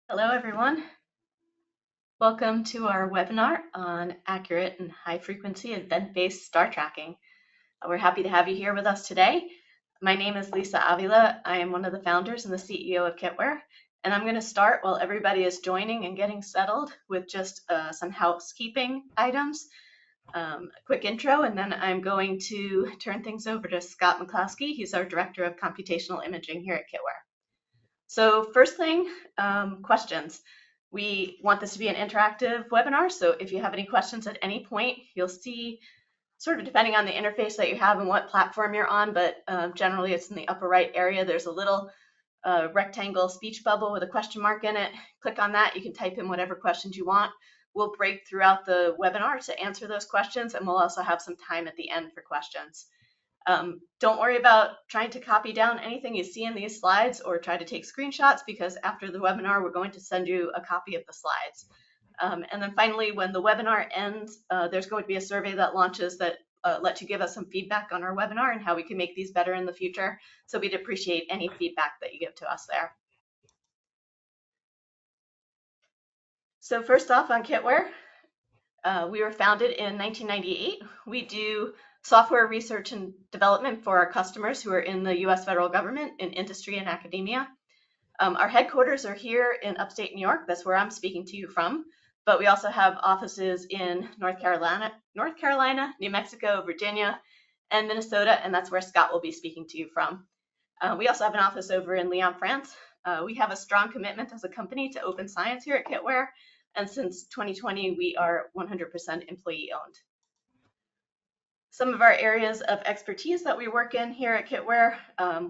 Hello, everyone. Welcome to our webinar on accurate and high-frequency event-based star tracking. We're happy to have you here with us today. My name is Lisa Avila. I am one of the founders and the CEO of Kitware, and I'm going to start while everybody is joining and getting settled with just some housekeeping items, a quick intro, and then I'm going to turn things over to Scott McCloskey. He's our Director of Computational Imaging here at Kitware. So first thing, questions. We want this to be an interactive webinar, so if you have any questions at any point, you'll see, sort of depending on the interface that you have and what platform you're on, but generally it's in the upper right area. There's a little rectangle speech bubble with a question mark in it. Click on that, you can type in whatever questions you want. We'll break throughout the webinar to answer those questions, and we'll also have some time at the end for questions. Don't worry about trying to copy down anything you see in these slides or try to take screenshots, because after the webinar, we're going to send you a copy of the slides. And then finally, when the webinar ends, there's going to be a survey that launches that lets you give us some feedback on our webinar and how we can make these better in the future. So we'd appreciate any feedback that you give to us there. So first off, on Kitware, we were founded in 1998. We do software research and development for our customers who are in the US federal government, in industry and academia. Our headquarters are here in upstate New York. That's where I'm speaking to you from. But we also have offices in North Carolina, New Mexico, Virginia, and Minnesota, and that's where Scott will be speaking to you from. We also have an office over in Lyon, France. We have a strong commitment as a company to open science here at Kitware, and since 2020, we are 100% employee owned. Some of our areas of expertise that we work in here at Kitware,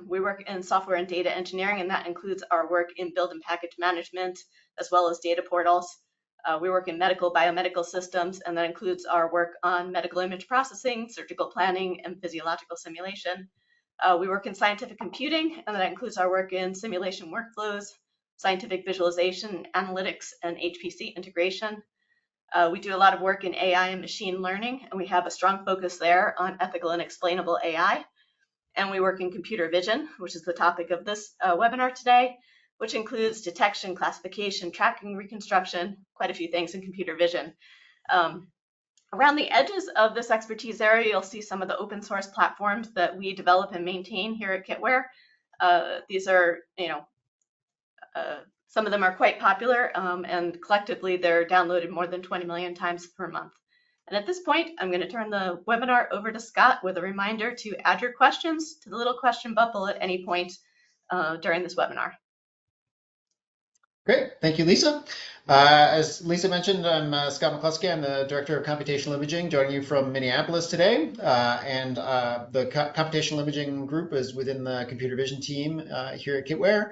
we work in software and data engineering, and that includes our work in build and package management, as well as data portals. We work in medical biomedical systems, and that includes our work on medical image processing, surgical planning, and physiological simulation. We work in scientific computing, and that includes our work in simulation workflows, scientific visualization, analytics, and HPC integration. We do a lot of work in AI and machine learning, and we have a strong focus there on ethical and explainable AI. And we work in computer vision, which is the topic of this webinar today, which includes detection, classification, tracking, reconstruction, quite a few things in computer vision. Around the edges of this expertise area, you'll see some of the open source platforms that we develop and maintain here at Kitware. These are, some of them are quite popular, and collectively they're downloaded more than 20 million times per month. And at this point, I'm going to turn the webinar over to Scott with a reminder to add your questions to the little question bubble at any point during this webinar. Great, thank you, Lisa. As Lisa mentioned, I'm Scott McCloskey. I'm the Director of Computational Imaging, joining you from Minneapolis today. The Computational Imaging group is within the computer vision team here at Kitware,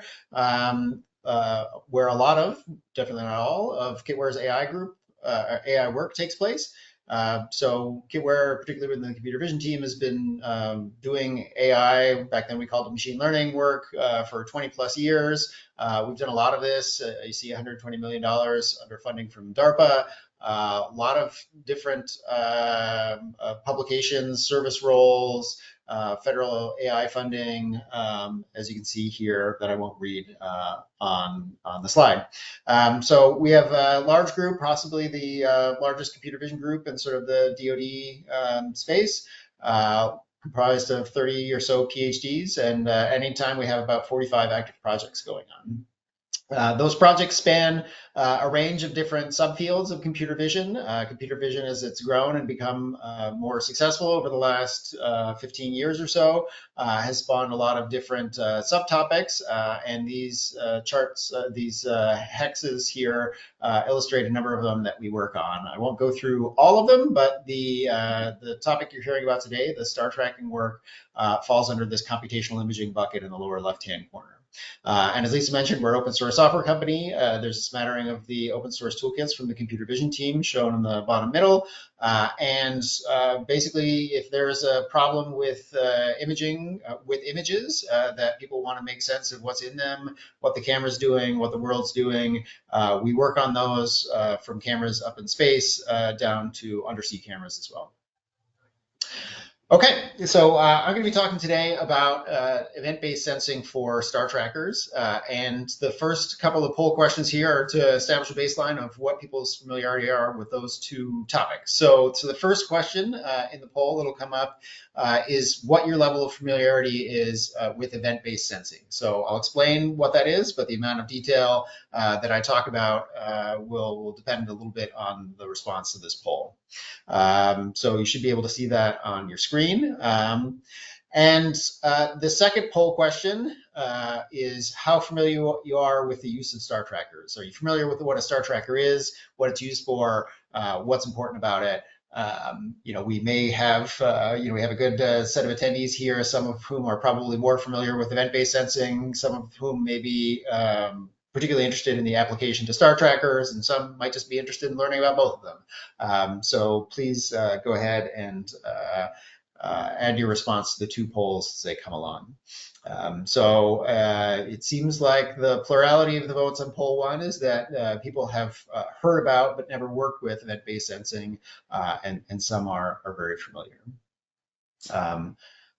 where a lot of, definitely not all, of Kitware's AI work takes place. So Kitware, particularly within the computer vision team, has been doing AI, back then we called it machine learning work, for 20 plus years. We've done a lot of this. You see $120 million under funding from DARPA. A lot of different publications, service roles, federal AI funding, as you can see here, that I won't read on the slide. So we have a large group, possibly the largest computer vision group in sort of the DoD space, comprised of 30 or so PhDs, and anytime we have about 45 active projects going on. Those projects span a range of different subfields of computer vision. Computer vision, as it's grown and become more successful over the last 15 years or so, has spawned a lot of different subtopics. And these charts, these hexes here, illustrate a number of them that we work on. I won't go through all of them, but the topic you're hearing about today, the star tracking work, falls under this computational imaging bucket in the lower left-hand corner. And as Lisa mentioned, we're an open source software company. There's a smattering of the open source toolkits from the computer vision team shown in the bottom middle. Basically, if there's a problem with imaging, with images, that people want to make sense of what's in them, what the camera's doing, what the world's doing, we work on those from cameras up in space down to undersea cameras as well. Okay, so I'm going to be talking today about event-based sensing for star trackers. And the first couple of poll questions here are to establish a baseline of what people's familiarity are with those two topics. So the first question in the poll that'll come up is what your level of familiarity is with event-based sensing. So I'll explain what that is, but the amount of detail that I talk about will depend a little bit on the response to this poll. So you should be able to see that on your screen. And the second poll question is how familiar you are with the use of star trackers. Are you familiar with what a star tracker is, what it's used for, what's important about it? We may have, we have a good set of attendees here, some of whom are probably more familiar with event-based sensing, some of whom may be particularly interested in the application to star trackers, and some might just be interested in learning about both of them. So please go ahead and add your response to the two polls as they come along. It seems like the plurality of the votes on poll one is that people have heard about but never worked with event-based sensing, and some are very familiar.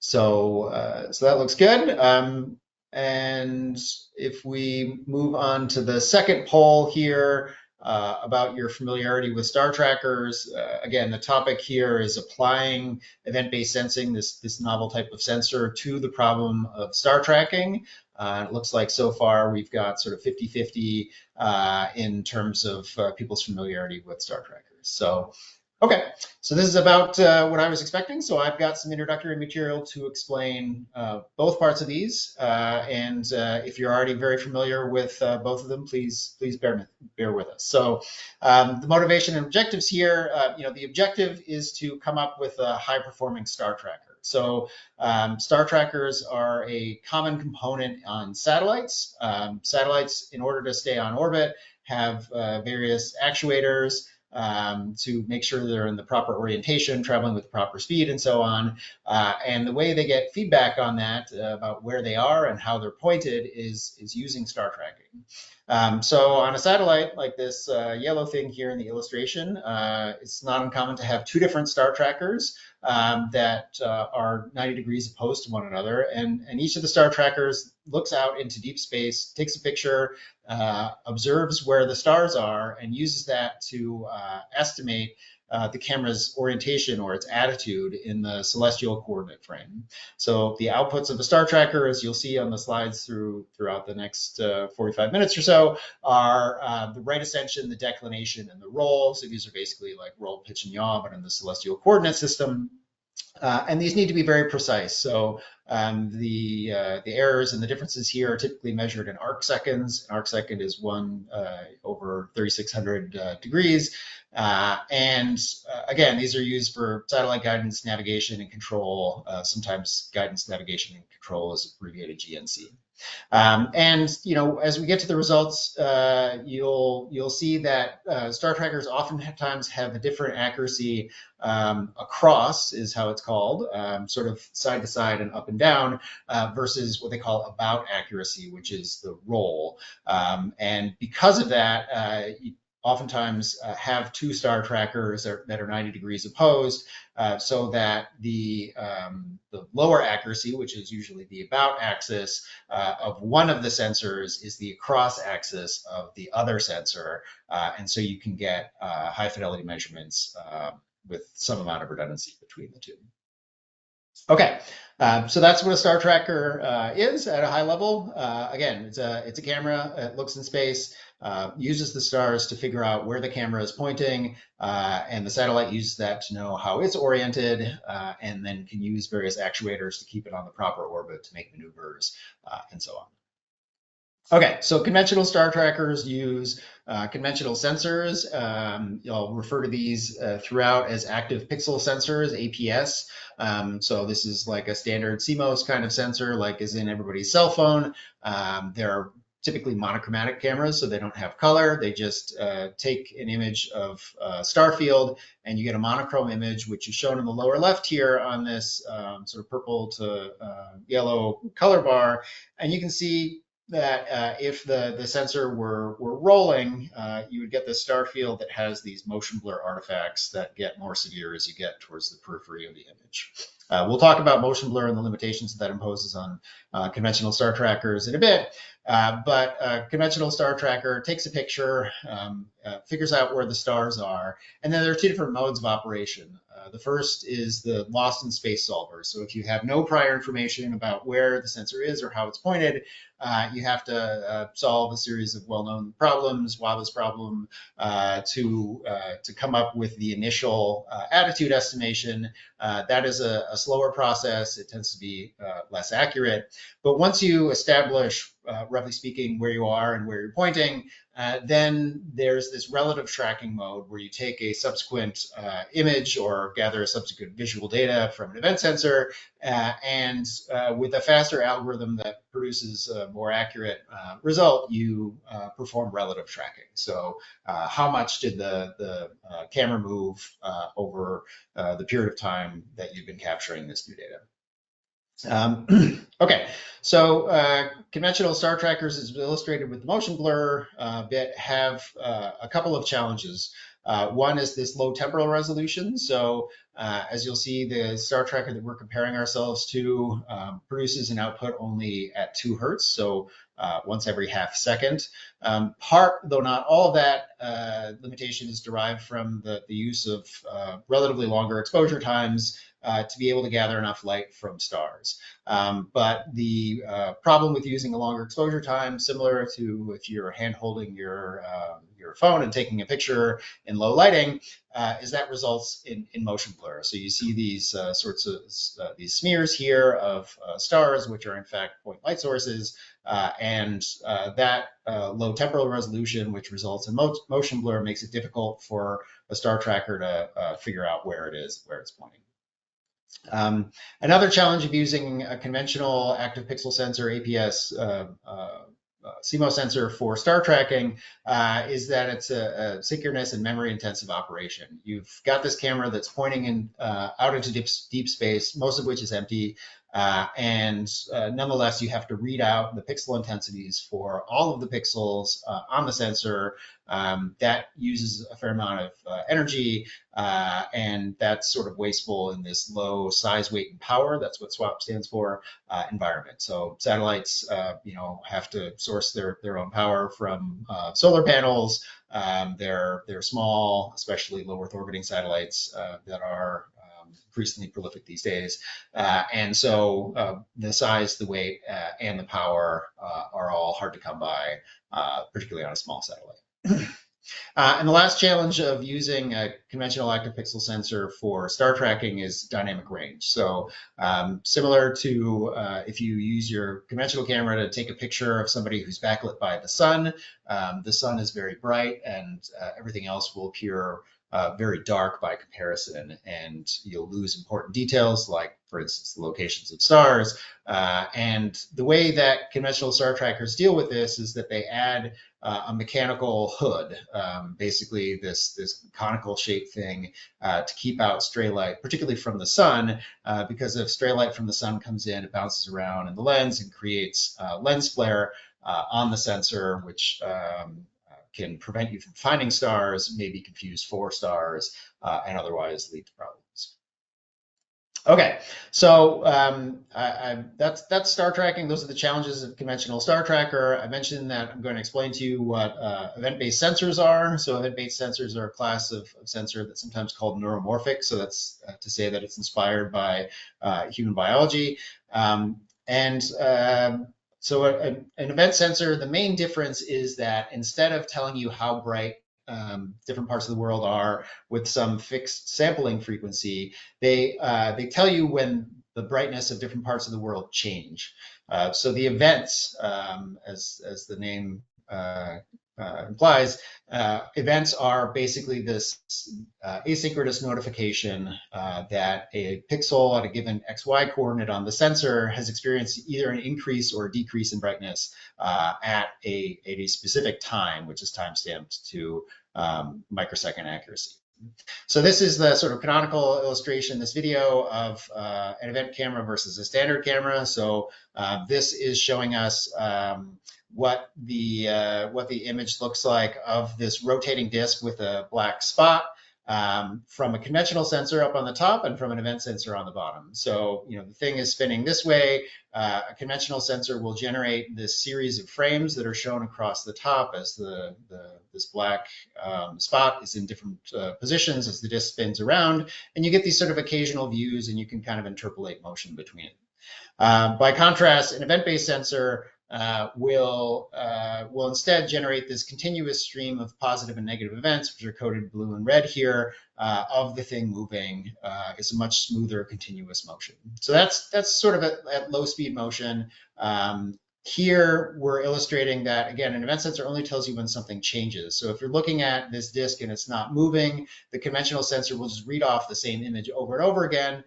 So that looks good. And if we move on to the second poll here about your familiarity with star trackers, again, the topic here is applying event-based sensing, this novel type of sensor, to the problem of star tracking. It looks like so far we've got sort of 50-50 in terms of people's familiarity with star trackers. So, okay, so this is about what I was expecting. So I've got some introductory material to explain both parts of these. And if you're already very familiar with both of them, please bear with us. So the motivation and objectives here, the objective is to come up with a high-performing star tracker. So star trackers are a common component on satellites. Satellites, in order to stay on orbit, have various actuators to make sure they're in the proper orientation, traveling with the proper speed, and so on. And the way they get feedback on that about where they are and how they're pointed is using star tracking. So on a satellite like this yellow thing here in the illustration, it's not uncommon to have two different star trackers that are 90 degrees opposed to one another. And each of the star trackers looks out into deep space, takes a picture, observes where the stars are, and uses that to estimate the camera's orientation or its attitude in the celestial coordinate frame. So the outputs of the star tracker, as you'll see on the slides throughout the next 45 minutes or so, are the right ascension, the declination, and the roll. So these are basically like roll, pitch, and yaw, but in the celestial coordinate system. And these need to be very precise. So the errors and the differences here are typically measured in arc seconds. An arc second is 1 over 3,600 degrees. Again, these are used for satellite guidance, navigation, and control. Sometimes guidance, navigation, and control is abbreviated GNC. As we get to the results, you'll see that star trackers oftentimes have a different accuracy across, is how it's called, sort of side to side and up and down, versus what they call about accuracy, which is the roll. And because of that, you oftentimes have two star trackers that are 90 degrees opposed, so that the lower accuracy, which is usually the about axis of one of the sensors, is the across axis of the other sensor. And so you can get high fidelity measurements with some amount of redundancy between the two. Okay, so that's what a star tracker is at a high level. Again, it's a camera. It looks in space, uses the stars to figure out where the camera is pointing, and the satellite uses that to know how it's oriented, and then can use various actuators to keep it on the proper orbit to make maneuvers, and so on. Okay, so conventional star trackers use conventional sensors. You'll refer to these throughout as active pixel sensors, APS. So this is like a standard CMOS kind of sensor, like is in everybody's cell phone. They're typically monochromatic cameras, so they don't have color. They just take an image of a star field, and you get a monochrome image, which is shown in the lower left here on this sort of purple to yellow color bar. And you can see that if the sensor were rolling, you would get this star field that has these motion blur artifacts that get more severe as you get towards the periphery of the image. We'll talk about motion blur and the limitations that imposes on conventional star trackers in a bit, but conventional star tracker takes a picture, figures out where the stars are, and then there are two different modes of operation. The first is the lost in space solver. So if you have no prior information about where the sensor is or how it's pointed, you have to solve a series of well-known problems, Waba's problem, to come up with the initial attitude estimation. That is a slower process. It tends to be less accurate. But once you establish, roughly speaking, where you are and where you're pointing, then there's this relative tracking mode where you take a subsequent image or gather a subsequent visual data from an event sensor, and with a faster algorithm that produces a more accurate result, you perform relative tracking. So how much did the camera move over the period of time that you've been capturing this new data? Okay, so conventional star trackers, as illustrated with the motion blur bit, have a couple of challenges. One is this low temporal resolution. So as you'll see, the star tracker that we're comparing ourselves to produces an output only at 2 Hertz, so once every half second. Part, though not all of that limitation, is derived from the use of relatively longer exposure times to be able to gather enough light from stars. But the problem with using a longer exposure time, similar to if you're hand-holding your phone and taking a picture in low lighting, is that results in motion blur. So you see these sorts of these smears here of stars, which are in fact point light sources, and that low temporal resolution, which results in motion blur, makes it difficult for a star tracker to figure out where it is, where it's pointing. Another challenge of using a conventional active pixel sensor, APS CMOS sensor for star tracking is that it's a synchronous and memory intensive operation. You've got this camera that's pointing out into deep space, most of which is empty, and nonetheless you have to read out the pixel intensities for all of the pixels on the sensor. That uses a fair amount of energy, and that's sort of wasteful in this low size, weight, and power, that's what SWAP stands for, environment. So satellites, have to source their own power from solar panels. They're small, especially low Earth orbiting satellites that are increasingly prolific these days. And so the size, the weight, and the power are all hard to come by, particularly on a small satellite. And the last challenge of using a conventional active pixel sensor for star tracking is dynamic range. So similar to if you use your conventional camera to take a picture of somebody who's backlit by the sun is very bright, and everything else will appear very dark by comparison, and you'll lose important details like, for instance, the locations of stars. And the way that conventional star trackers deal with this is that they add a mechanical hood, basically this conical shaped thing to keep out stray light, particularly from the sun, because if stray light from the sun comes in, it bounces around in the lens and creates lens flare on the sensor, which can prevent you from finding stars, maybe confuse for stars, and otherwise lead to problems. Okay, so that's star tracking. Those are the challenges of conventional star tracker. I mentioned that I'm going to explain to you what event-based sensors are. So event-based sensors are a class of sensor that's sometimes called neuromorphic. So that's to say that it's inspired by human biology. So an event sensor, the main difference is that instead of telling you how bright different parts of the world are with some fixed sampling frequency, they tell you when the brightness of different parts of the world change. So the events, as the name implies, events are basically this asynchronous notification that a pixel at a given XY coordinate on the sensor has experienced either an increase or a decrease in brightness at a specific time, which is time-stamped to microsecond accuracy. So this is the sort of canonical illustration, this video of an event camera versus a standard camera. So this is showing us what the image looks like of this rotating disk with a black spot from a conventional sensor up on the top and from an event sensor on the bottom. So, the thing is spinning this way. A conventional sensor will generate this series of frames that are shown across the top as this black spot is in different positions as the disk spins around, and you get these sort of occasional views, and you can kind of interpolate motion between it. By contrast, an event-based sensor will instead generate this continuous stream of positive and negative events, which are coded blue and red here, of the thing moving. It's a much smoother, continuous motion. So that's sort of at low speed motion. Here, we're illustrating that, again, an event sensor only tells you when something changes. So if you're looking at this disk and it's not moving, the conventional sensor will just read off the same image over and over again,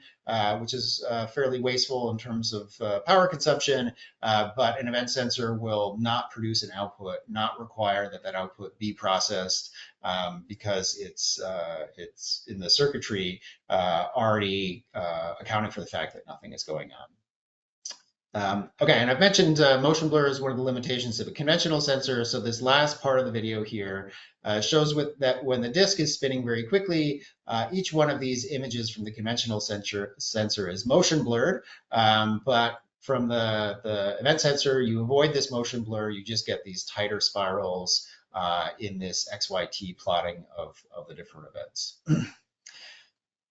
which is fairly wasteful in terms of power consumption, but an event sensor will not produce an output, not require that output be processed, because it's in the circuitry already accounting for the fact that nothing is going on. Okay, and I've mentioned motion blur is one of the limitations of a conventional sensor. So this last part of the video here shows that when the disk is spinning very quickly, each one of these images from the conventional sensor is motion blurred. But from the event sensor, you avoid this motion blur. You just get these tighter spirals in this XYT plotting of the different events.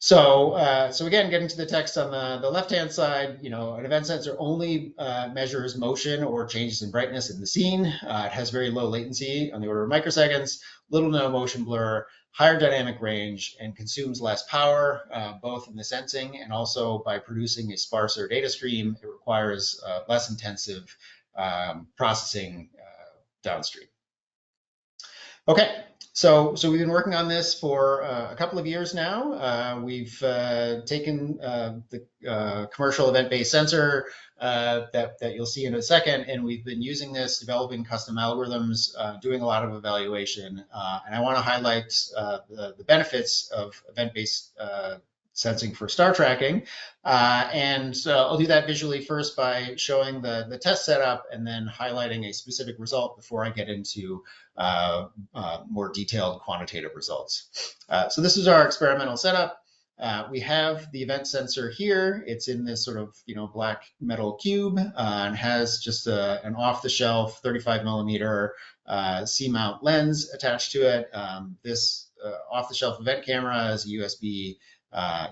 So again, getting to the text on the left-hand side, an event sensor only measures motion or changes in brightness in the scene. It has very low latency on the order of microseconds, little to no motion blur, higher dynamic range, and consumes less power, both in the sensing and also by producing a sparser data stream. It requires less intensive processing downstream. Okay. So we've been working on this for a couple of years now. We've taken the commercial event-based sensor that you'll see in a second, and we've been using this, developing custom algorithms, doing a lot of evaluation. And I want to highlight the benefits of event-based sensing for star tracking. And I'll do that visually first by showing the test setup and then highlighting a specific result before I get into more detailed quantitative results. So this is our experimental setup. We have the event sensor here. It's in this sort of black metal cube and has just an off-the-shelf 35 millimeter C-mount lens attached to it. This off-the-shelf event camera is a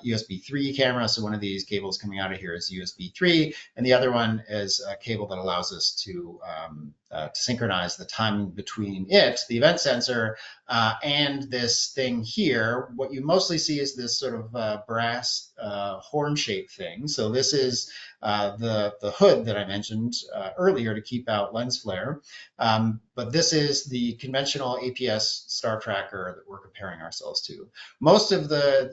USB 3 camera. So one of these cables coming out of here is USB 3, and the other one is a cable that allows us to synchronize the timing between the event sensor, and this thing here. What you mostly see is this sort of brass horn-shaped thing. So this is the hood that I mentioned earlier to keep out lens flare. But this is the conventional APS star tracker that we're comparing ourselves to. Most of the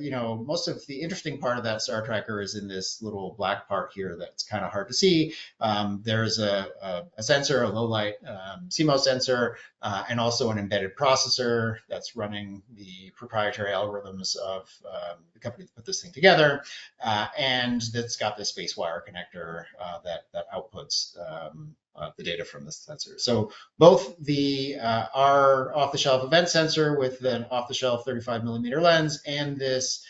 interesting part of that star tracker is in this little black part here that's kind of hard to see. There's a sensor, a low light CMOS sensor, and also an embedded processor that's running the proprietary algorithms of the company that put this thing together, and that's got this space wire connector that outputs the data from the sensor. So both our off-the-shelf event sensor with an off-the-shelf 35 millimeter lens and this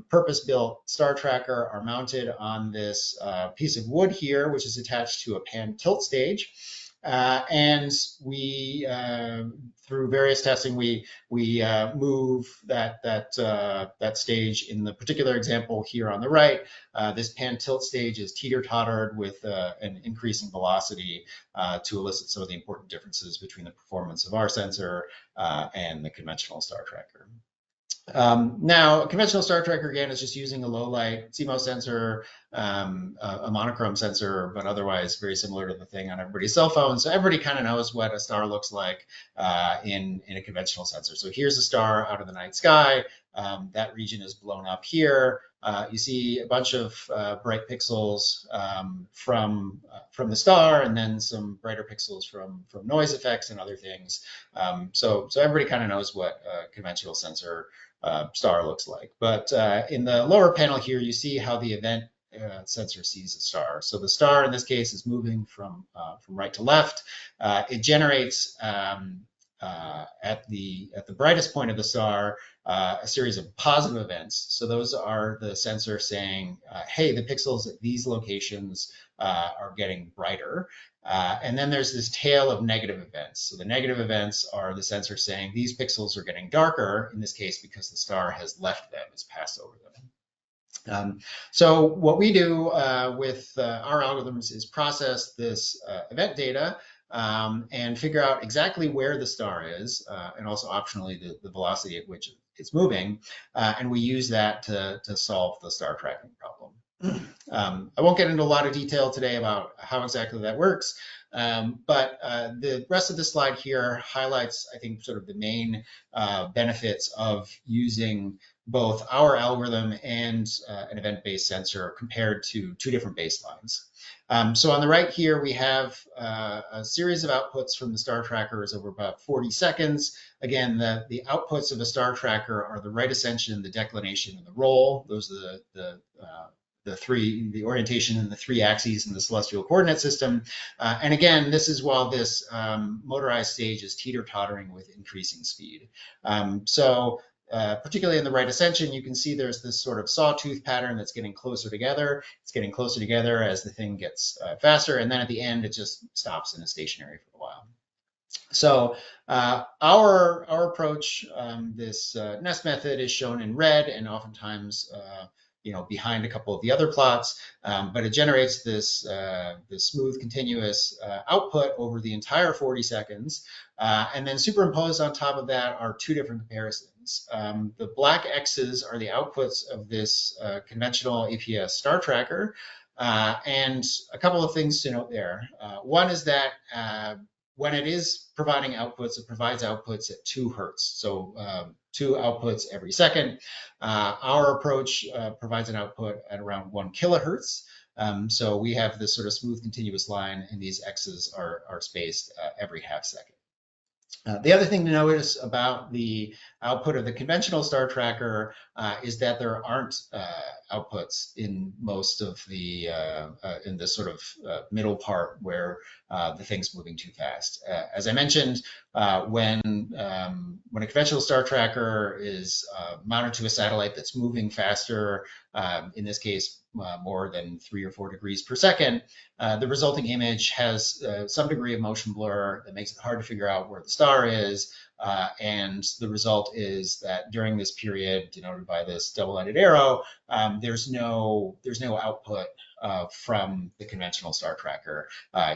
purpose-built star tracker are mounted on this piece of wood here, which is attached to a pan tilt stage. And we, through various testing, we move that stage. In the particular example here on the right, this pan tilt stage is teeter-tottered with an increasing velocity to elicit some of the important differences between the performance of our sensor and the conventional star tracker. Now, a conventional star tracker, again, is just using a low light CMOS sensor, a monochrome sensor, but otherwise very similar to the thing on everybody's cell phone. So everybody kind of knows what a star looks like in a conventional sensor. So here's a star out of the night sky. That region is blown up here. You see a bunch of bright pixels from the star, and then some brighter pixels from noise effects and other things. So everybody kind of knows what a conventional sensor star looks like. But in the lower panel here, you see how the event sensor sees a star. So the star in this case is moving from right to left. It generates at the brightest point of the star a series of positive events. So those are the sensor saying, hey, the pixels at these locations are getting brighter. And then there's this tail of negative events. So the negative events are the sensor saying these pixels are getting darker, in this case because the star has left them, has passed over them. So what we do with our algorithms is process this event data and figure out exactly where the star is, and also optionally the velocity at which it's moving. And we use that to solve the star tracking problem. I won't get into a lot of detail today about how exactly that works, but the rest of the slide here highlights, I think, sort of the main benefits of using both our algorithm and an event-based sensor compared to two different baselines. So on the right here, we have a series of outputs from the star trackers over about 40 seconds. Again, the outputs of a star tracker are the right ascension, the declination, and the roll. Those are the orientation and the three axes in the celestial coordinate system. And again, this is while this motorized stage is teeter-tottering with increasing speed. Particularly in the right ascension, you can see there's this sort of sawtooth pattern that's getting closer together. It's getting closer together as the thing gets faster. And then at the end, it just stops and is stationary for a while. So our approach, this nest method, is shown in red and oftentimes behind a couple of the other plots, but it generates this smooth, continuous output over the entire 40 seconds. And then superimposed on top of that are two different comparisons. The black X's are the outputs of this conventional APS star tracker. And a couple of things to note there. One is that when it is providing outputs, it provides outputs at 2 hertz. So 2 outputs every second. Our approach provides an output at around 1 kilohertz. So we have this sort of smooth continuous line, and these X's are spaced every half second. The other thing to notice about the output of the conventional star tracker is that there aren't outputs in most of the in this sort of middle part where the thing's moving too fast. As I mentioned, when a conventional star tracker is mounted to a satellite that's moving faster, in this case more than 3 or 4 degrees per second, the resulting image has some degree of motion blur that makes it hard to figure out where the star is. And the result is that during this period, denoted by this double-ended arrow, there's no output from the conventional star tracker.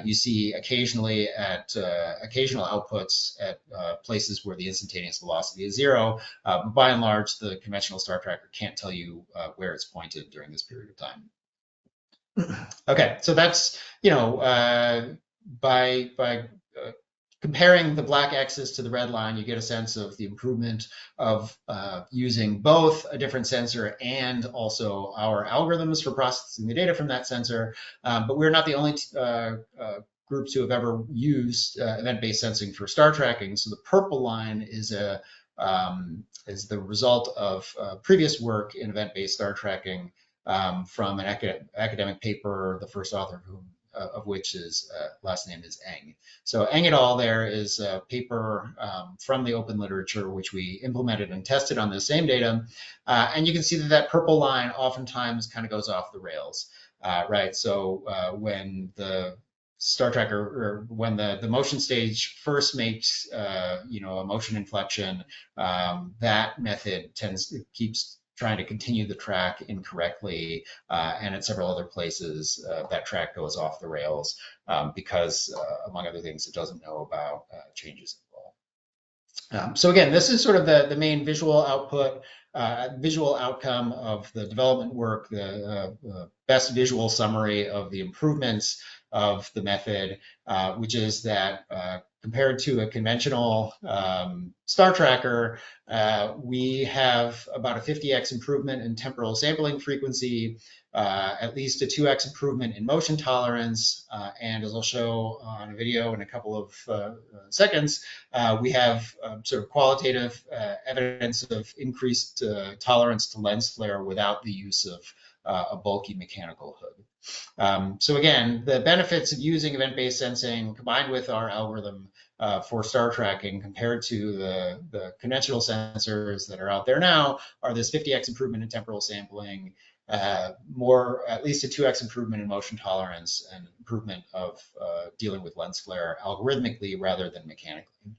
You see occasionally at occasional outputs at places where the instantaneous velocity is 0, but by and large, the conventional star tracker can't tell you where it's pointed during this period of time. Okay, so that's by comparing the black X's to the red line, you get a sense of the improvement of using both a different sensor and also our algorithms for processing the data from that sensor. But we're not the only groups who have ever used event-based sensing for star tracking. So the purple line is the result of previous work in event-based star tracking from an academic paper, the first author of which is last name is Eng. So Eng et al. There is a paper from the open literature which we implemented and tested on the same data, and you can see that purple line oftentimes kind of goes off the rails, right? So when the star tracker, or when the motion stage first makes a motion inflection, that method keeps trying to continue the track incorrectly, and at several other places that track goes off the rails because, among other things, it doesn't know about changes in flow. So again, this is sort of the main visual output, visual outcome of the development work, the best visual summary of the improvements of the method, which is that compared to a conventional star tracker, we have about a 50x improvement in temporal sampling frequency, at least a 2x improvement in motion tolerance, and as I'll show on a video in a couple of seconds, we have sort of qualitative evidence of increased tolerance to lens flare without the use of a bulky mechanical hood. So again, the benefits of using event-based sensing combined with our algorithm for star tracking compared to the conventional sensors that are out there now are this 50x improvement in temporal sampling, at least a 2x improvement in motion tolerance, and improvement of dealing with lens flare algorithmically rather than mechanically.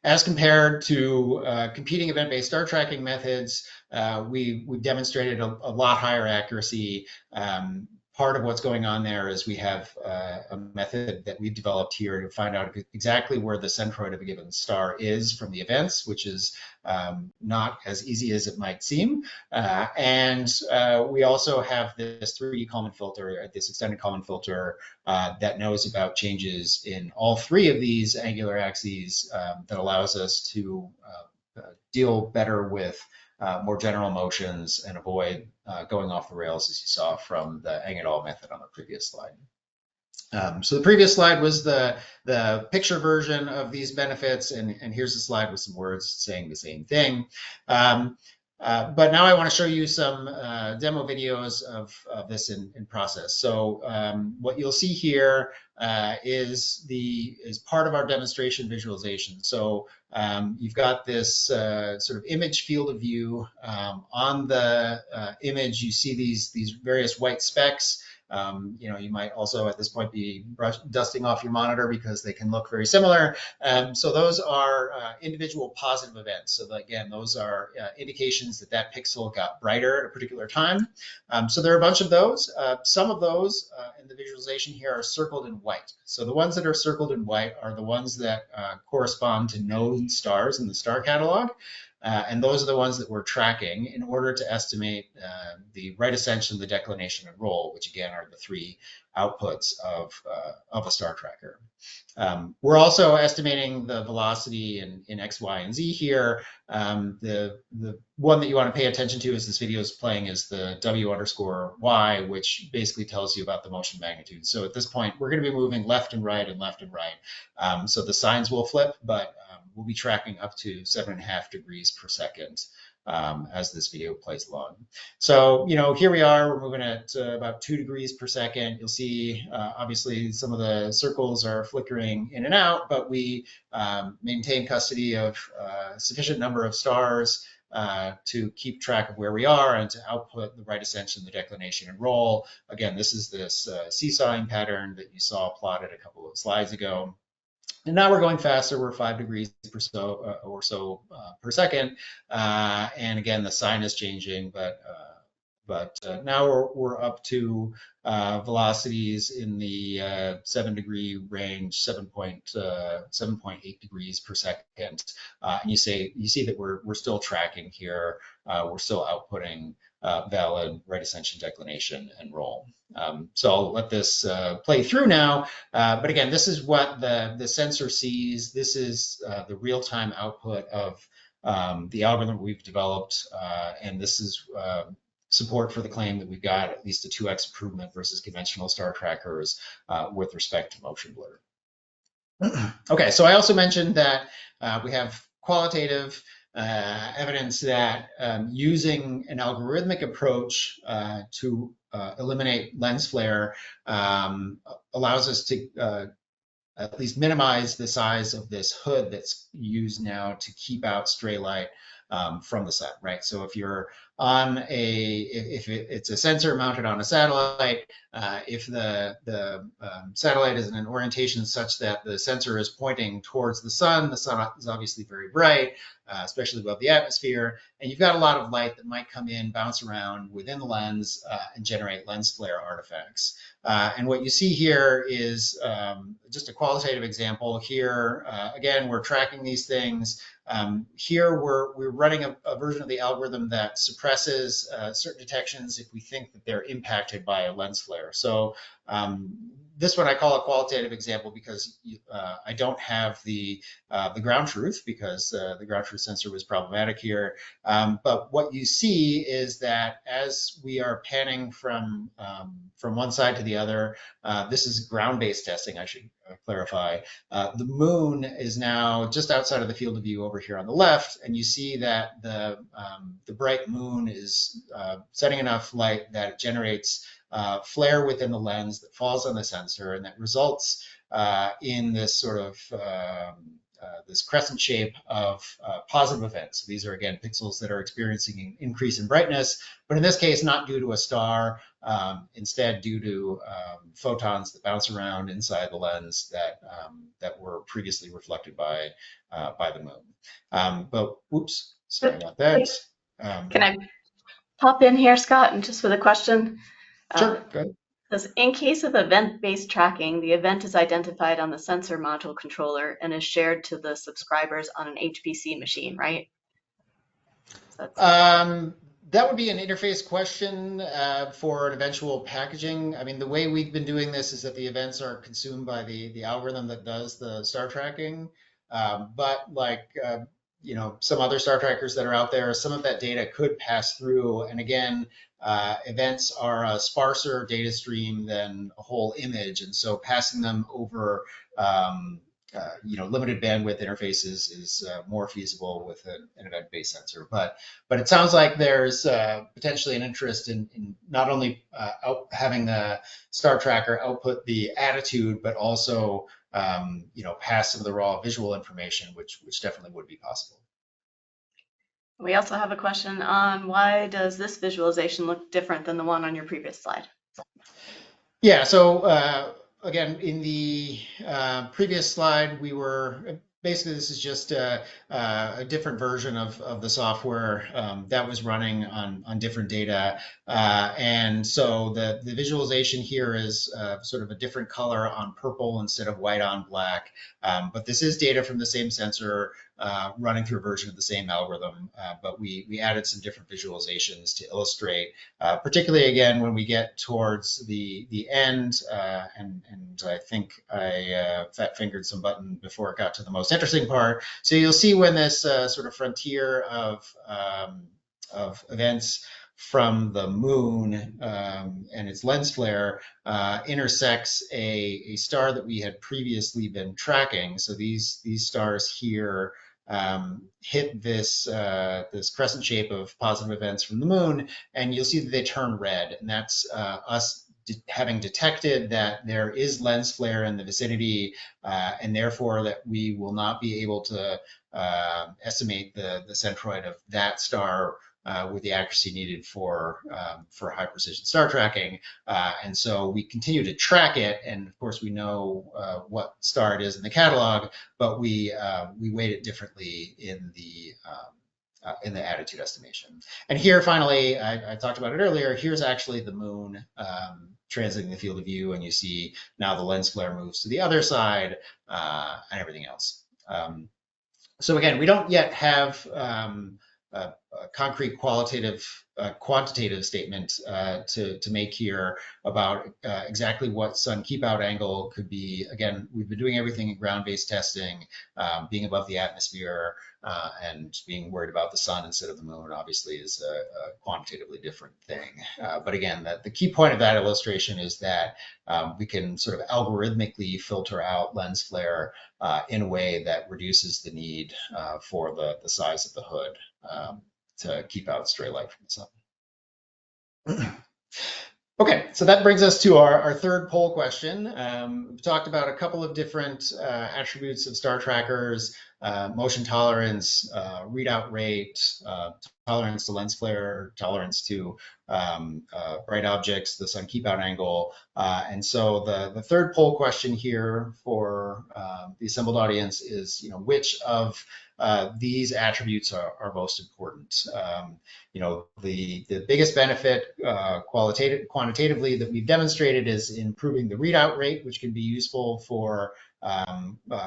As compared to competing event-based star tracking methods, we've demonstrated a lot higher accuracy. Part of what's going on there is we have a method that we've developed here to find out exactly where the centroid of a given star is from the events, which is not as easy as it might seem. And we also have this 3D Kalman filter, this extended Kalman filter that knows about changes in all three of these angular axes that allows us to deal better with more general motions and avoid going off the rails, as you saw from the Eng et al. Method on the previous slide. So the previous slide was the picture version of these benefits, and here's the slide with some words saying the same thing. But now I want to show you some demo videos of this in process. So what you'll see here is part of our demonstration visualization. So you've got this sort of image field of view. On the image, you see these various white specks. You might also at this point be dusting off your monitor because they can look very similar. So those are individual positive events. So again, those are indications that pixel got brighter at a particular time. So there are a bunch of those. Some of those in the visualization here are circled in white. So the ones that are circled in white are the ones that correspond to known stars in the star catalog. And those are the ones that we're tracking in order to estimate the right ascension, the declination, and roll, which again are the three outputs of a star tracker. We're also estimating the velocity in X, Y, and Z here. The one that you want to pay attention to as this video is playing is the W_Y, which basically tells you about the motion magnitude. So at this point, we're going to be moving left and right and left and right. So the signs will flip, but we'll be tracking up to 7.5 degrees per second as this video plays along. So, here we are, we're moving at about 2 degrees per second. You'll see, obviously, some of the circles are flickering in and out, but we maintain custody of a sufficient number of stars to keep track of where we are and to output the right ascension, the declination, and roll. Again, this is this seesawing pattern that you saw plotted a couple of slides ago. And now we're going faster. We're 5 degrees or so per second. And again, the sign is changing, but now we're up to velocities in the 7 degree range, 7.8 degrees per second. And you see that we're still tracking here. We're still outputting valid right ascension, declination, and roll. So I'll let this play through now. But again, this is what the sensor sees. This is the real-time output of the algorithm we've developed. And this is support for the claim that we've got at least a 2x improvement versus conventional star trackers with respect to motion blur. Okay, so I also mentioned that we have qualitative evidence that using an algorithmic approach to eliminate lens flare allows us to at least minimize the size of this hood that's used now to keep out stray light from the sun, right? So if you're on if it's a sensor mounted on a satellite, if the satellite is in an orientation such that the sensor is pointing towards the sun is obviously very bright, especially above the atmosphere, and you've got a lot of light that might come in, bounce around within the lens, and generate lens flare artifacts. And what you see here is just a qualitative example. Here, again, we're tracking these things. Here, we're running a version of the algorithm that suppresses certain detections if we think that they're impacted by a lens flare. So this one I call a qualitative example because I don't have the ground truth, because the ground truth sensor was problematic here. But what you see is that as we are panning from one side to the other, this is ground-based testing, I should clarify. The moon is now just outside of the field of view over here on the left, and you see that the bright moon is setting enough light that it generates flare within the lens that falls on the sensor, and that results in this sort of this crescent shape of positive events. So these are, again, pixels that are experiencing an increase in brightness, but in this case, not due to a star, instead due to photons that bounce around inside the lens that were previously reflected by the moon. But whoops, sorry about that. Can I pop in here, Scott, and just with a question? Sure, go ahead. Says, in case of event-based tracking, the event is identified on the sensor module controller and is shared to the subscribers on an HPC machine, right? So that would be an interface question for an eventual packaging. I mean, the way we've been doing this is that the events are consumed by the algorithm that does the star tracking. But like, some other star trackers that are out there, some of that data could pass through. And again, events are a sparser data stream than a whole image. And so passing them over limited bandwidth interfaces is more feasible with an event-based sensor. But it sounds like there's potentially an interest in not only having the star tracker output the attitude, but also pass some of the raw visual information, which definitely would be possible. we also have a question on why does this visualization look different than the one on your previous slide? Yeah, so again, in the previous slide, we were basically, this is just a different version of the software that was running on different data. And so the visualization here is sort of a different color on purple instead of white on black. But this is data from the same sensor running through a version of the same algorithm. But we added some different visualizations to illustrate, particularly again, when we get towards the end, and I think I fat fingered some button before it got to the most interesting part. So you'll see when this sort of frontier of events from the moon and its lens flare intersects a star that we had previously been tracking. So these stars here hit this crescent shape of positive events from the moon, and you'll see that they turn red, and that's us having detected that there is lens flare in the vicinity, and therefore that we will not be able to estimate the centroid of that star with the accuracy needed for high precision star tracking. And so we continue to track it, and of course we know what star it is in the catalog, but we weight it differently in the attitude estimation. And here, finally, I talked about it earlier, here's actually the moon transiting the field of view, and you see now the lens flare moves to the other side and everything else. So again, we don't yet have a concrete quantitative statement to make here about exactly what sun keep out angle could be. Again, we've been doing everything in ground-based testing, being above the atmosphere, and being worried about the sun instead of the moon obviously is a quantitatively different thing. But again, the key point of that illustration is that we can sort of algorithmically filter out lens flare in a way that reduces the need for the size of the hood to keep out stray light from the sun. Okay, so that brings us to our third poll question. We've talked about a couple of different attributes of star trackers: motion tolerance, readout rate, tolerance to lens flare, tolerance to bright objects, the sun keep out angle. And so the third poll question here for the assembled audience is, which of these attributes are most important? The biggest benefit quantitatively that we've demonstrated is improving the readout rate, which can be useful for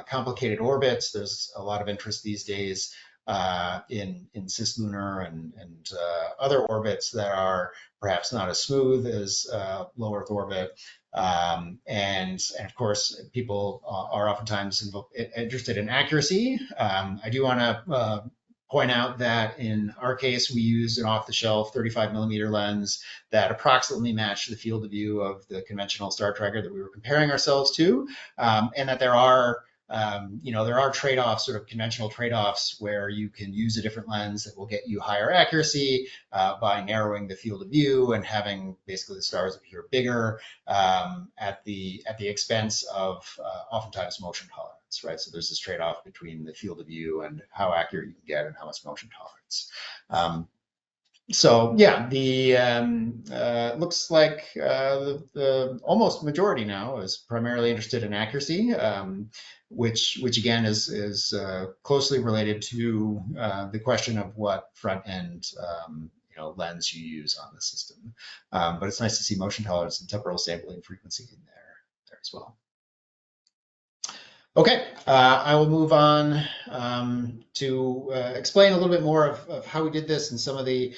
complicated orbits. There's a lot of interest these days in cislunar and other orbits that are perhaps not as smooth as low Earth orbit. And of course, people are oftentimes interested in accuracy. I do want to point out that in our case, we used an off-the-shelf 35 millimeter lens that approximately matched the field of view of the conventional star tracker that we were comparing ourselves to, and that there are there are trade-offs, sort of conventional trade-offs, where you can use a different lens that will get you higher accuracy by narrowing the field of view and having basically the stars appear bigger at the expense of oftentimes motion tolerance, right? So there's this trade-off between the field of view and how accurate you can get and how much motion tolerance. So yeah, the looks like the almost majority now is primarily interested in accuracy, which again is closely related to the question of what front end lens you use on the system. But it's nice to see motion tolerance and temporal sampling frequency in there as well. Okay, I will move on to explain a little bit more of how we did this and some of the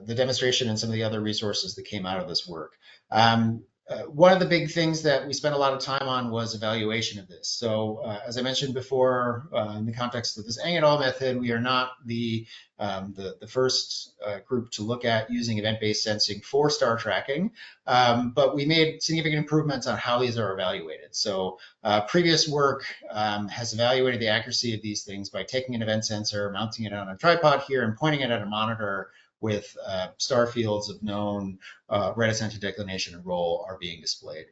demonstration and some of the other resources that came out of this work. One of the big things that we spent a lot of time on was evaluation of this. So as I mentioned before, in the context of this Ang-et-al method, we are not the first group to look at using event-based sensing for star tracking, but we made significant improvements on how these are evaluated. So previous work has evaluated the accuracy of these things by taking an event sensor, mounting it on a tripod here, and pointing it at a monitor with star fields of known red ascent, declination, and roll are being displayed.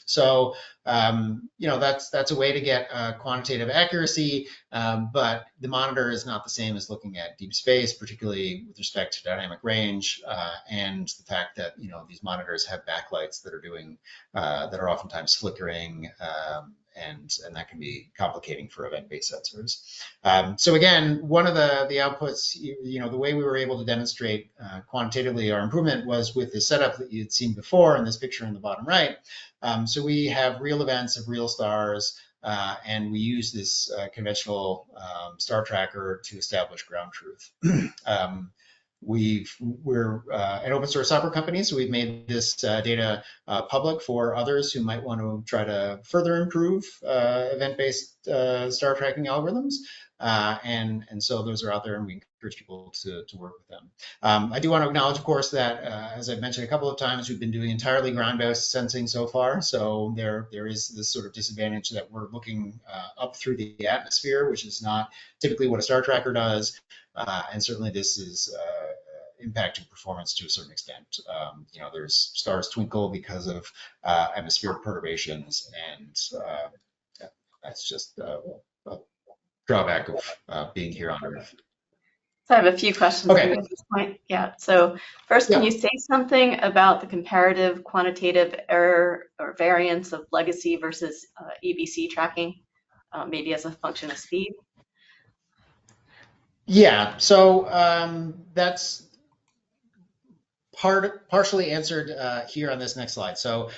So that's a way to get quantitative accuracy, but the monitor is not the same as looking at deep space, particularly with respect to dynamic range and the fact that these monitors have backlights that are oftentimes flickering. And that can be complicating for event-based sensors. So again, one of the outputs, the way we were able to demonstrate quantitatively our improvement was with the setup that you'd seen before in this picture in the bottom right. So we have real events of real stars, and we use this conventional star tracker to establish ground truth. We're an open source software company, so we've made this data public for others who might want to try to further improve event-based star tracking algorithms. And so those are out there, and we encourage people to work with them. I do want to acknowledge, of course, that as I've mentioned a couple of times, we've been doing entirely ground-based sensing so far. So there is this sort of disadvantage that we're looking up through the atmosphere, which is not typically what a star tracker does. And certainly this is impacting performance to a certain extent. There's stars twinkle because of atmospheric perturbations, and that's just a drawback of being here on Earth. So I have a few questions for you at this point. Yeah. So first, can you say something about the comparative quantitative error or variance of legacy versus EBC tracking, maybe as a function of speed? Yeah. So that's partially answered here on this next slide. So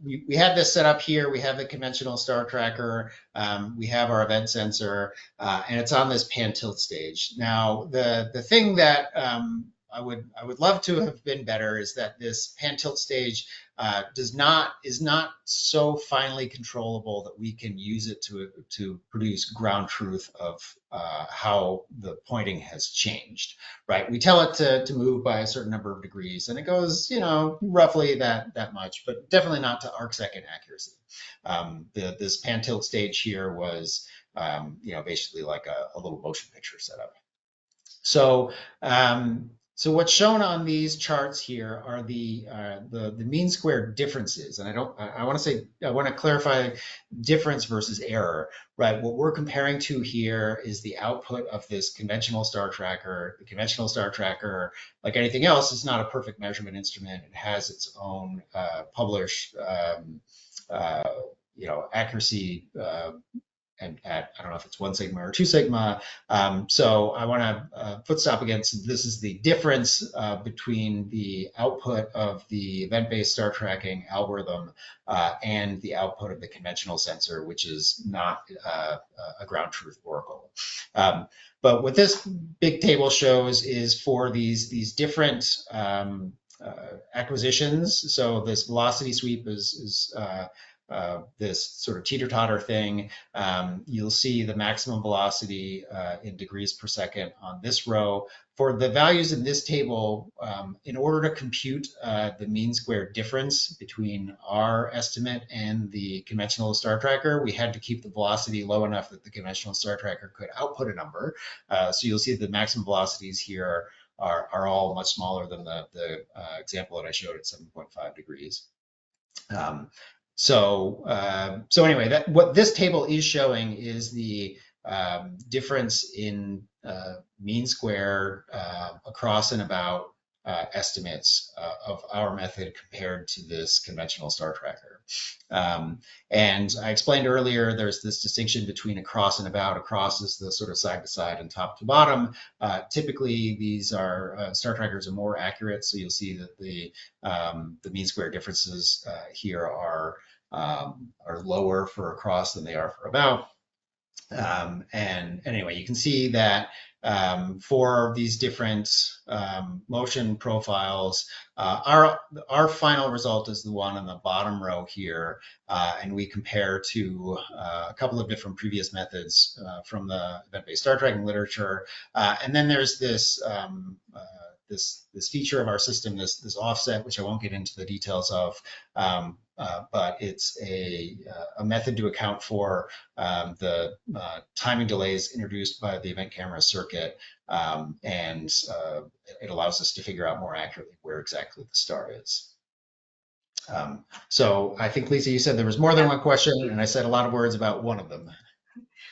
we have this set up here. We have the conventional star tracker. We have our event sensor, and it's on this pan tilt stage. Now, the thing that I would love to have been better is that this pan tilt stage is not so finely controllable that we can use it to produce ground truth of how the pointing has changed, right? We tell it to move by a certain number of degrees, and it goes, roughly that much, but definitely not to arcsecond accuracy. This pan tilt stage here was, basically like a little motion picture setup. So so what's shown on these charts here are the mean square differences, and I want to clarify difference versus error, right? What we're comparing to here is the output of this conventional star tracker. The conventional star tracker, like anything else, is not a perfect measurement instrument. It has its own published, accuracy. And at, I don't know if it's 1 sigma or 2 sigma. So I want to footstop against, this is the difference between the output of the event-based star tracking algorithm and the output of the conventional sensor, which is not a ground truth oracle. But what this big table shows is for these different acquisitions. So this velocity sweep is this sort of teeter-totter thing. You'll see the maximum velocity in degrees per second on this row. For the values in this table, in order to compute the mean square difference between our estimate and the conventional star tracker, we had to keep the velocity low enough that the conventional star tracker could output a number. So you'll see the maximum velocities here are all much smaller than the example that I showed at 7.5 degrees. So anyway, what this table is showing is the difference in mean square across and about estimates of our method compared to this conventional star tracker. And I explained earlier, there's this distinction between across and about. Across is the sort of side to side and top to bottom. Typically, these are star trackers are more accurate, so you'll see that the mean square differences here are lower for across than they are for about. And anyway, you can see that for these different motion profiles, our final result is the one on the bottom row here, and we compare to a couple of different previous methods from the event-based star tracking literature. And then there's this this feature of our system, this offset, which I won't get into the details of, but it's a method to account for the timing delays introduced by the event camera circuit, and it allows us to figure out more accurately where exactly the star is. So I think, Lisa, you said there was more than one question, and I said a lot of words about one of them.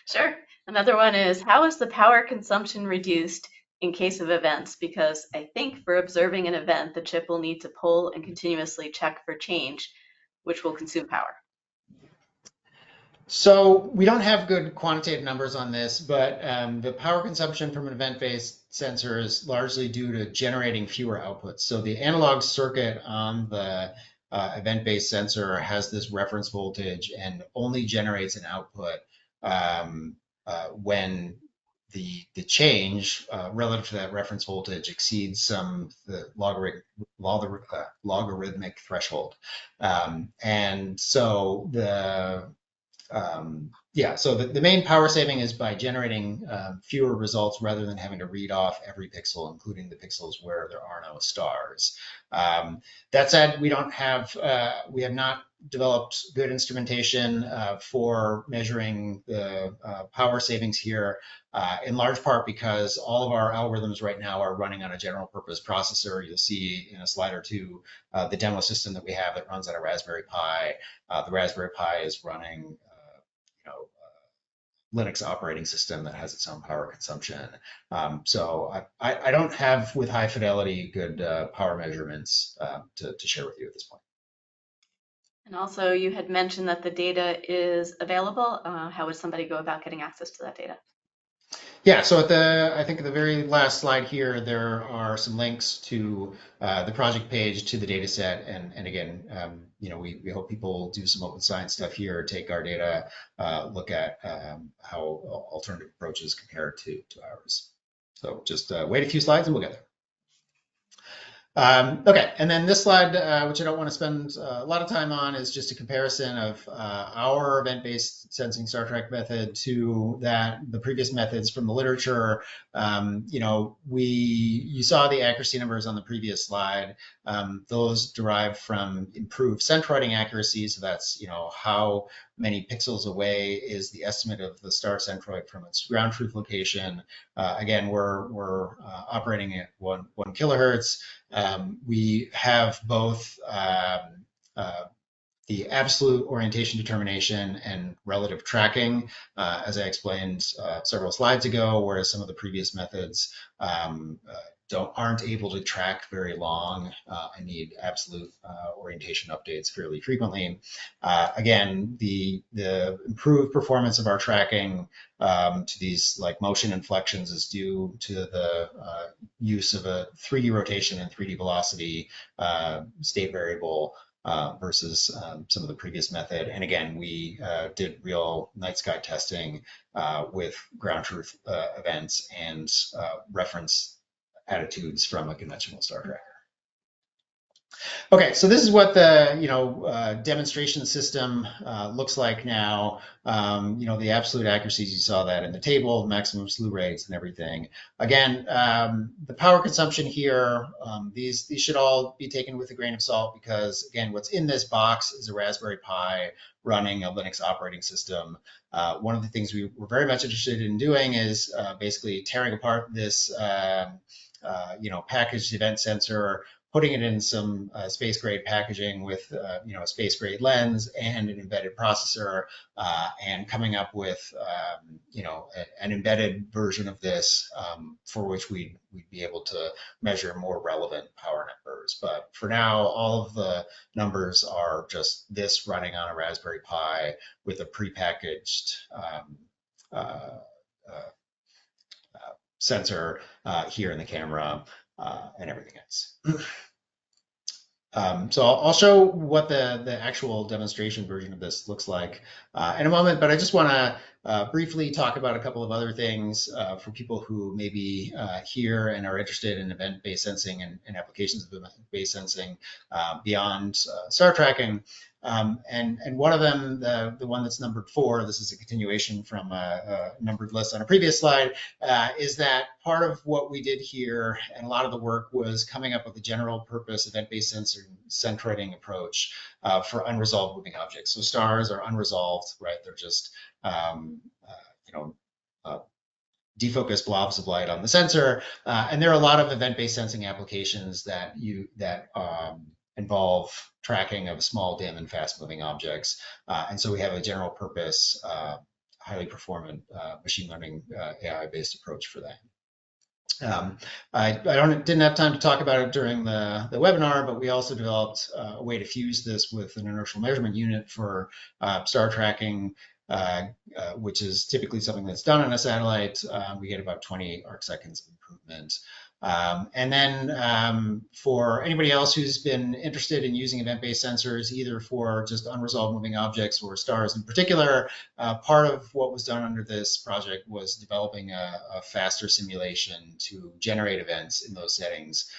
Sure. Another one is, how is the power consumption reduced in case of events? Because I think for observing an event, the chip will need to pull and continuously check for change, which will consume power. So we don't have good quantitative numbers on this, but the power consumption from an event-based sensor is largely due to generating fewer outputs. So the analog circuit on the event-based sensor has this reference voltage and only generates an output when the change relative to that reference voltage exceeds the logarithmic threshold. And so so the main power saving is by generating fewer results rather than having to read off every pixel, including the pixels where there are no stars. That said, we have not developed good instrumentation for measuring the power savings here, in large part because all of our algorithms right now are running on a general purpose processor. You'll see in a slide or two the demo system that we have that runs on a Raspberry Pi. The Raspberry Pi is running Linux operating system that has its own power consumption. So I don't have, with high fidelity, good power measurements to share with you at this point. And also, you had mentioned that the data is available. How would somebody go about getting access to that data? Yeah, so I think at the very last slide here, there are some links to the project page, to the data set, and again, we hope people do some open science stuff here, take our data, look at how alternative approaches compare to ours. So just wait a few slides and we'll get there. Okay, and then this slide, which I don't want to spend a lot of time on, is just a comparison of our event-based sensing star track method to the previous methods from the literature. You saw the accuracy numbers on the previous slide. Those derive from improved centroiding accuracy. So that's how many pixels away is the estimate of the star centroid from its ground truth location. Again, we're operating at 1 kilohertz. We have both the absolute orientation determination and relative tracking, as I explained several slides ago, whereas some of the previous methods aren't able to track very long and need absolute orientation updates fairly frequently. Again, the improved performance of our tracking to these motion inflections is due to the use of a 3D rotation and 3D velocity state variable versus some of the previous method. And again, we did real night sky testing with ground truth events and reference attitudes from a conventional star tracker. Okay, so this is what the demonstration system looks like now. The absolute accuracies, you saw that in the table, maximum slew rates and everything. Again, the power consumption here, these should all be taken with a grain of salt because, again, what's in this box is a Raspberry Pi running a Linux operating system. One of the things we were very much interested in doing is basically tearing apart this packaged event sensor, putting it in some space grade packaging with a space grade lens and an embedded processor, and coming up with an embedded version of this for which we'd be able to measure more relevant power numbers. But for now, all of the numbers are just this running on a Raspberry Pi with a prepackaged uh, uh, sensor here in the camera and everything else. So I'll show what the actual demonstration version of this looks like in a moment, but I just want to briefly talk about a couple of other things for people who may be here and are interested in event-based sensing and applications of event-based sensing beyond star tracking. And one of them, the one that's numbered 4, this is a continuation from a numbered list on a previous slide, is that part of what we did here and a lot of the work was coming up with a general purpose event-based centroiding approach for unresolved moving objects. So stars are unresolved, right? They're just defocused blobs of light on the sensor, and there are a lot of event-based sensing applications that involve tracking of small, dim, and fast-moving objects. And so we have a general purpose, highly performant machine learning AI-based approach for that. I didn't have time to talk about it during the webinar, but we also developed a way to fuse this with an inertial measurement unit for star tracking, which is typically something that's done on a satellite. We get about 20 arc seconds of improvement. And then for anybody else who's been interested in using event-based sensors, either for just unresolved moving objects or stars in particular, part of what was done under this project was developing a faster simulation to generate events in those settings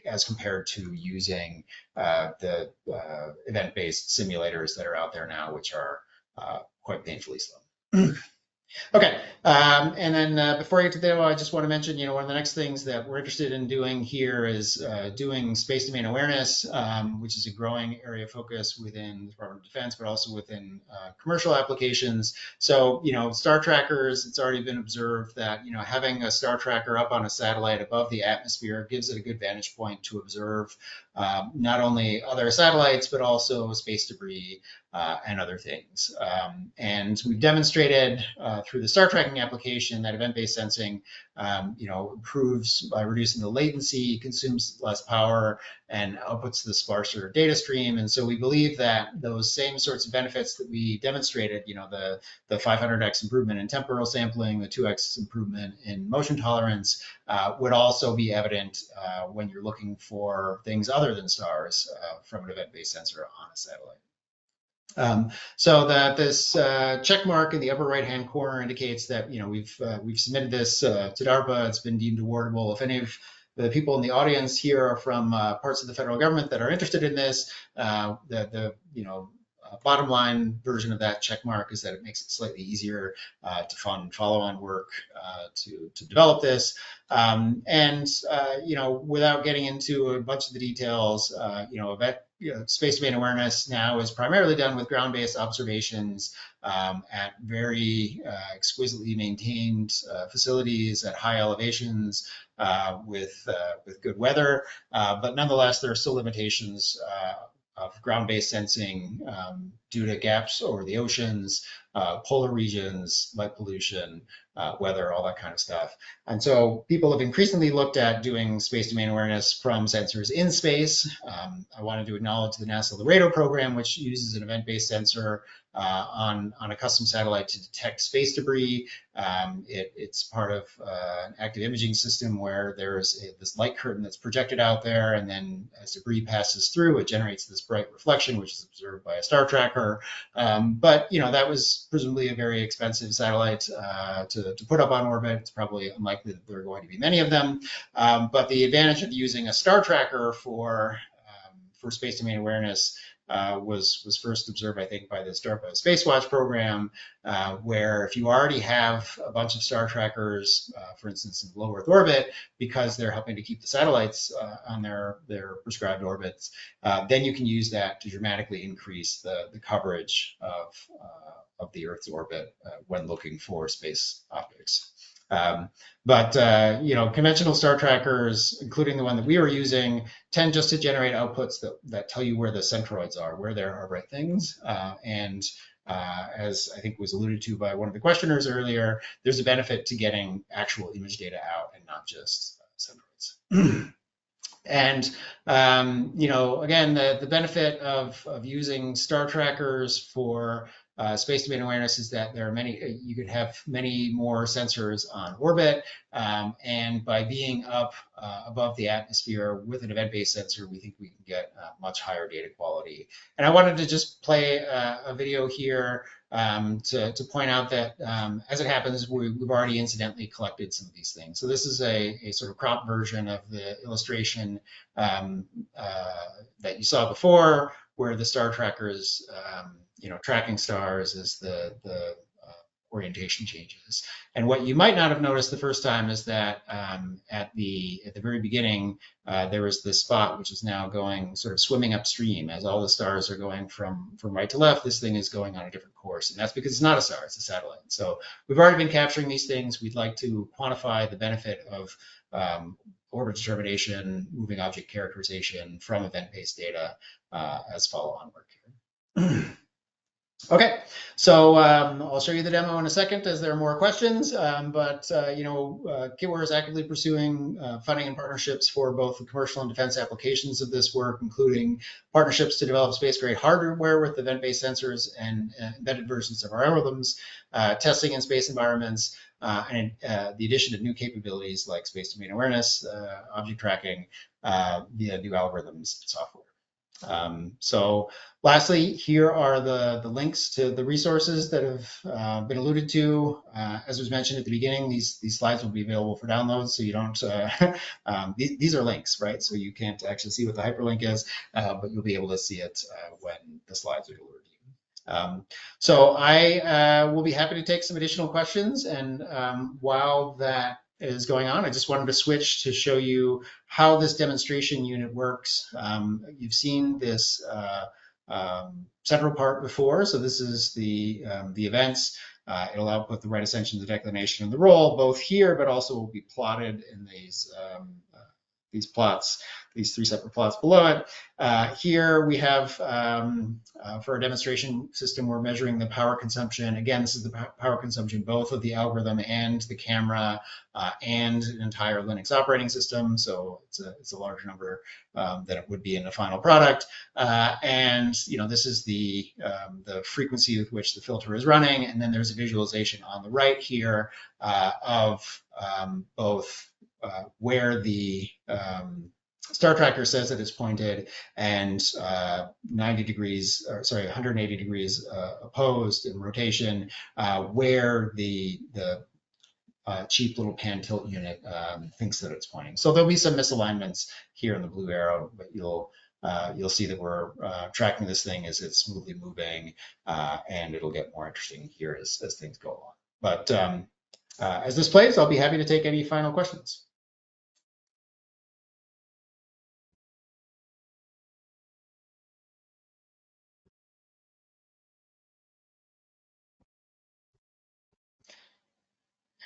as compared to using the event-based simulators that are out there now, which are quite painfully slow. Okay, and then before I get to the demo, I just want to mention, one of the next things that we're interested in doing here is doing space domain awareness, which is a growing area of focus within the Department of Defense, but also within commercial applications. So, star trackers, it's already been observed that, having a star tracker up on a satellite above the atmosphere gives it a good vantage point to observe not only other satellites, but also space debris and other things. And we've demonstrated through the star tracking application that event-based sensing, improves by reducing the latency, consumes less power, and outputs the sparser data stream. And so we believe that those same sorts of benefits that we demonstrated, the 500x improvement in temporal sampling, the 2x improvement in motion tolerance, would also be evident when you're looking for things other than stars from an event-based sensor on a satellite. So that this check mark in the upper right-hand corner indicates that we've submitted this to DARPA. It's been deemed awardable. If any of the people in the audience here are from parts of the federal government that are interested in this, the bottom line version of that check mark is that it makes it slightly easier to fund follow-on work to develop this. Without getting into a bunch of the details, space domain awareness now is primarily done with ground-based observations at very exquisitely maintained facilities at high elevations with good weather. But nonetheless, there are still limitations of ground-based sensing due to gaps over the oceans, polar regions, light pollution, weather, all that kind of stuff. And so people have increasingly looked at doing space domain awareness from sensors in space. I wanted to acknowledge the NASA Laredo program, which uses an event-based sensor on a custom satellite to detect space debris. It's part of an active imaging system where there's this light curtain that's projected out there, and then as debris passes through, it generates this bright reflection, which is observed by a star tracker. But that was presumably a very expensive satellite to put up on orbit. It's probably unlikely that there are going to be many of them. But the advantage of using a star tracker for for space domain awareness was first observed, I think, by the DARPA Space Watch program, where if you already have a bunch of star trackers, for instance, in low Earth orbit, because they're helping to keep the satellites on their prescribed orbits, then you can use that to dramatically increase the coverage of the Earth's orbit when looking for space objects. But conventional star trackers, including the one that we were using, tend just to generate outputs that tell you where the centroids are, where there are bright things. And as I think was alluded to by one of the questioners earlier, there's a benefit to getting actual image data out and not just centroids. And again, the benefit of using star trackers for space domain awareness is that there are you could have many more sensors on orbit, and by being up above the atmosphere with an event-based sensor, we think we can get much higher data quality. And I wanted to just play a video here to point out that as it happens, we've already incidentally collected some of these things. So this is a sort of crop version of the illustration that you saw before, where the star trackers, tracking stars as the orientation changes. And what you might not have noticed the first time is that at the very beginning, there was this spot which is now going sort of swimming upstream as all the stars are going from right to left. This thing is going on a different course, and that's because it's not a star, it's a satellite. So we've already been capturing these things. We'd like to quantify the benefit of orbit determination, moving object characterization from event-based data as follow-on work here. Okay, so I'll show you the demo in a second as there are more questions, Kitware is actively pursuing funding and partnerships for both the commercial and defense applications of this work, including partnerships to develop space-grade hardware with event-based sensors and embedded versions of our algorithms, testing in space environments, and the addition of new capabilities like space domain awareness, object tracking via new algorithms and software. So lastly, here are the links to the resources that have been alluded to. As was mentioned at the beginning, these slides will be available for download, so you don't, these are links, right? So you can't actually see what the hyperlink is, but you'll be able to see it when the slides are delivered to you. So I will be happy to take some additional questions, and while that is going on, I just wanted to switch to show you how this demonstration unit works. You've seen this central part before, so this is the events. It'll output the right ascension, the declination, and the roll, both here, but also will be plotted in these plots, these three separate plots below it. Here we have, for our demonstration system, we're measuring the power consumption. Again, this is the power consumption both of the algorithm and the camera and an entire Linux operating system. So it's a larger number than it would be in a final product. And this is the frequency with which the filter is running. And then there's a visualization on the right here of both where the star tracker says that it's pointed and 90 degrees, or sorry, 180 degrees opposed in rotation, where the cheap little pan tilt unit thinks that it's pointing. So there'll be some misalignments here in the blue arrow, but you'll see that we're tracking this thing as it's smoothly moving, and it'll get more interesting here as things go along. But as this plays, I'll be happy to take any final questions.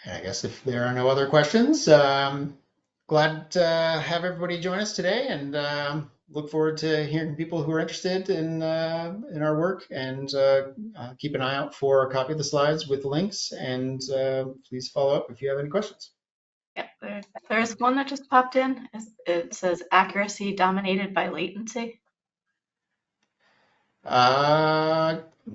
And I guess if there are no other questions, glad to have everybody join us today, and look forward to hearing people who are interested in our work, and keep an eye out for a copy of the slides with links, and please follow up if you have any questions. Yeah, there's one that just popped in. It says accuracy dominated by latency.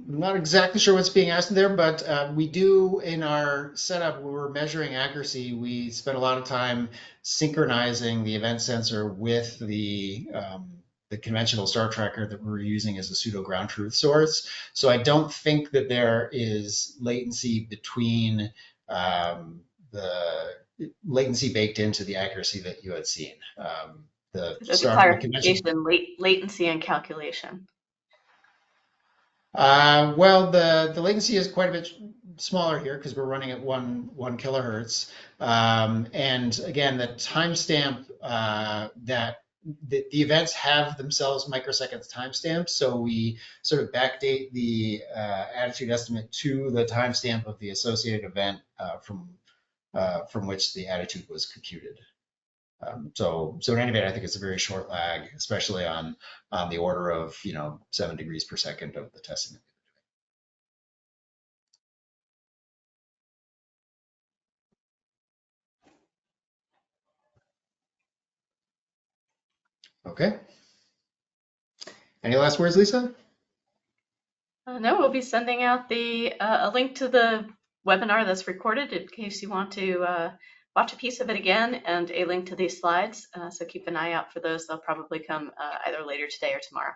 Not exactly sure what's being asked there, but we do in our setup where we're measuring accuracy, we spend a lot of time synchronizing the event sensor with the conventional star tracker that we're using as a pseudo ground truth source. So I don't think that there is latency between the latency baked into the accuracy that you had seen. the As a start of the convention. clarification, latency and calculation. Well, the latency is quite a bit smaller here because we're running at one kilohertz. And again, the timestamp that the events have themselves microseconds timestamps, so we sort of backdate the attitude estimate to the timestamp of the associated event from which the attitude was computed. So in any event, I think it's a very short lag, especially on the order of 7 degrees per second of the testing. Okay. Any last words, Lisa? No, we'll be sending out a link to the webinar that's recorded in case you want to watch a piece of it again, and a link to these slides. So keep an eye out for those. They'll probably come either later today or tomorrow.